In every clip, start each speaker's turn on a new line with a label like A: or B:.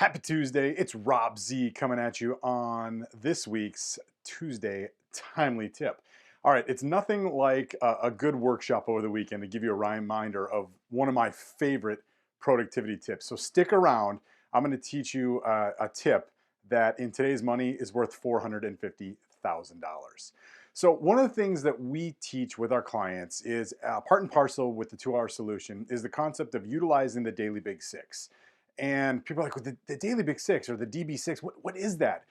A: Happy Tuesday. It's Rob Z coming at you on this week's Tuesday Timely Tip. All right, it's nothing like a good workshop over the weekend to give you a reminder of one of my favorite productivity tips. So stick around. I'm going to teach you a tip that in today's money is worth $450,000. So one of the things that we teach with our clients is part and parcel with the 2-hour solution is the concept of utilizing the daily big six. And people are like, well, the Daily Big Six or the DB6, what is that?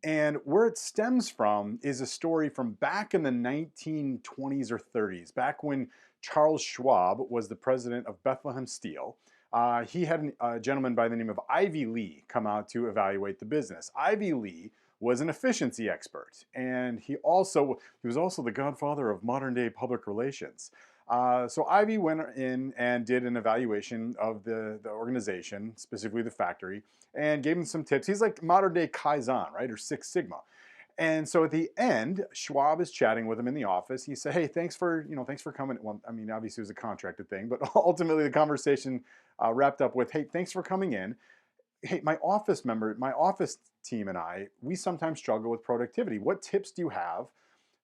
A: And where it stems from is a story from back in the 1920s or 30s, back when Charles Schwab was the president of Bethlehem Steel. He had a gentleman by the name of Ivy Lee come out to evaluate the business. Ivy Lee was an efficiency expert, and he was also the godfather of modern day public relations. So Ivy went in and did an evaluation of the organization, specifically the factory, and gave him some tips. He's like modern day Kaizen, right, or Six Sigma. And so at the end, Schwab is chatting with him in the office. He said, "Hey, thanks for coming." Well, I mean, obviously it was a contracted thing, but ultimately the conversation wrapped up with, "Hey, thanks for coming in. Hey, my office team and I, we sometimes struggle with productivity. What tips do you have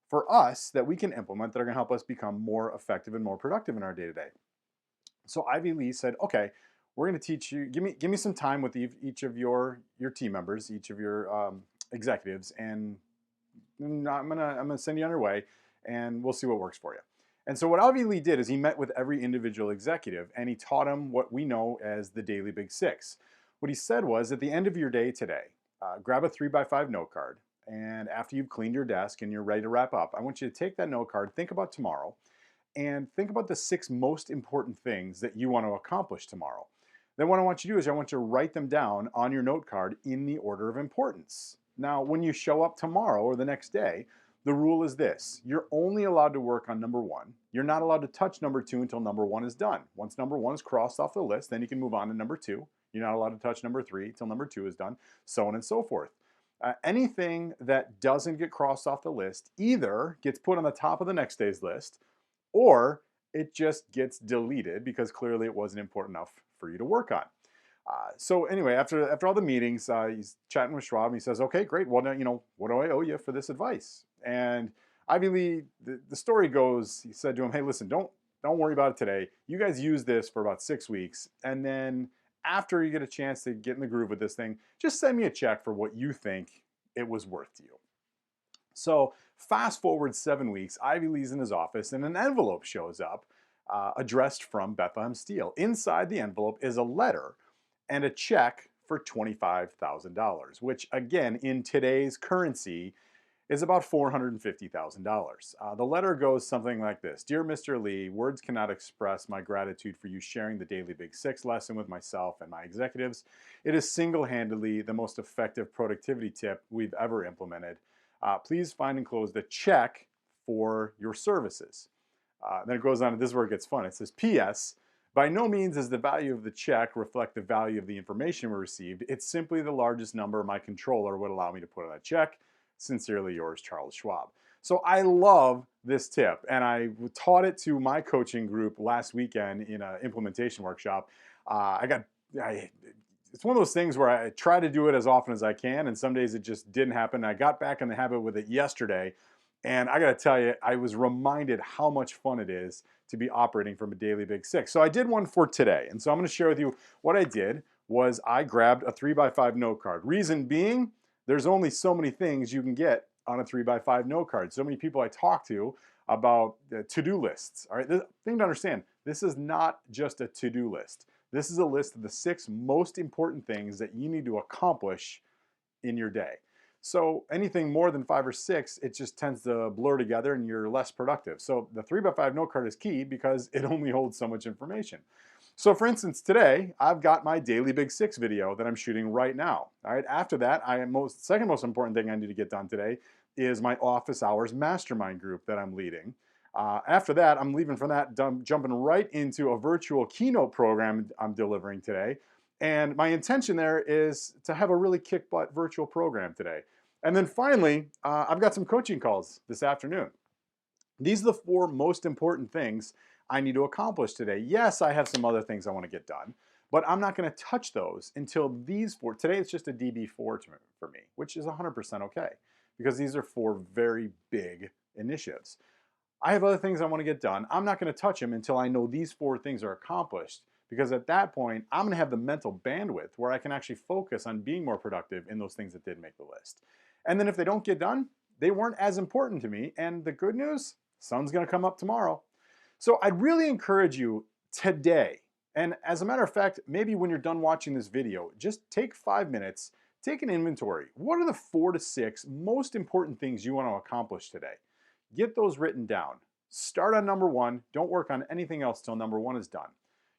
A: for us that we can implement that are going to help us become more effective and more productive in our day to day?" So Ivy Lee said, "Okay, we're going to teach you. Give me some time with each of your team members, each of your executives, and I'm gonna send you on your way, and we'll see what works for you." And so what Ivy Lee did is he met with every individual executive and he taught them what we know as the Daily Big Six. What he said was, at the end of your day today, grab a 3x5 note card, and after you've cleaned your desk and you're ready to wrap up, I want you to take that note card, think about tomorrow, and think about the 6 most important things that you want to accomplish tomorrow. Then what I want you to do is I want you to write them down on your note card in the order of importance. Now, when you show up tomorrow or the next day, the rule is this: you're only allowed to work on number 1. You're not allowed to touch number 2 until number 1 is done. Once number 1 is crossed off the list, then you can move on to number 2. You're not allowed to touch number 3 until number 2 is done, so on and so forth. Anything that doesn't get crossed off the list either gets put on the top of the next day's list, or it just gets deleted because clearly it wasn't important enough for you to work on. So anyway, after all the meetings, he's chatting with Schwab and he says, "Okay, great. Well, now, what do I owe you for this advice?" And Ivy Lee, the story goes, he said to him, "Hey, listen, don't worry about it today. You guys use this for about 6 weeks, and then after you get a chance to get in the groove with this thing, just send me a check for what you think it was worth to you." So fast forward 7 weeks, Ivy Lee's in his office and an envelope shows up addressed from Bethlehem Steel. Inside the envelope is a letter and a check for $25,000, which again, in today's currency, is about $450,000. The letter goes something like this: "Dear Mr. Lee, words cannot express my gratitude for you sharing the Daily Big Six lesson with myself and my executives. It is single-handedly the most effective productivity tip we've ever implemented. Please find enclosed a check for your services." Then it goes on, and this is where it gets fun. It says, "P.S. By no means does the value of the check reflect the value of the information we received. It's simply the largest number my controller would allow me to put on a check. Sincerely yours, Charles Schwab." So I love this tip, and I taught it to my coaching group last weekend in an implementation workshop. It's one of those things where I try to do it as often as I can, and some days it just didn't happen. I got back in the habit with it yesterday, and I got to tell you, I was reminded how much fun it is to be operating from a Daily Big Six. So I did one for today, and so I'm going to share with you what I did. Was I grabbed a 3x5 note card. Reason being, there's only so many things you can get on a 3x5 note card. So many people I talk to about to-do lists. All right, the thing to understand, this is not just a to-do list. This is a list of the 6 most important things that you need to accomplish in your day. So anything more than 5 or 6, it just tends to blur together and you're less productive. So the 3x5 note card is key because it only holds so much information. So for instance, today I've got my Daily Big Six video that I'm shooting right now. All right. After that, second most important thing I need to get done today is my office hours mastermind group that I'm leading. After that, I'm leaving from that, jumping right into a virtual keynote program I'm delivering today. And my intention there is to have a really kick-butt virtual program today. And then finally, I've got some coaching calls this afternoon. These are the 4 most important things I need to accomplish today. Yes, I have some other things I want to get done, But I'm not going to touch those until these four. Today it's just a DB4 for me, which is 100% okay because these are four very big initiatives. I have other things I want to get done. I'm not going to touch them until I know these four things are accomplished because at that point, I'm going to have the mental bandwidth where I can actually focus on being more productive in those things that did make the list. And then if they don't get done, they weren't as important to me. And the good news, sun's going to come up tomorrow. So I'd really encourage you today, and as a matter of fact, maybe when you're done watching this video, just take 5 minutes, take an inventory. What are the 4 to 6 most important things you want to accomplish today? Get those written down. Start on number one. Don't work on anything else till number one is done.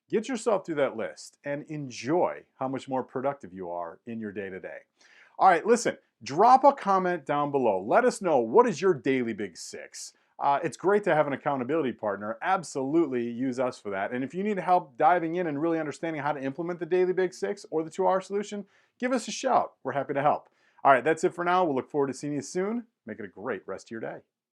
A: Get yourself through that list and enjoy how much more productive you are in your day to day. All right, listen, drop a comment down below. Let us know, what is your daily big six? It's great to have an accountability partner. Absolutely use us for that. And if you need help diving in and really understanding how to implement the daily big six or the 2-hour solution, give us a shout. We're happy to help. All right, that's it for now. We'll look forward to seeing you soon. Make it a great rest of your day.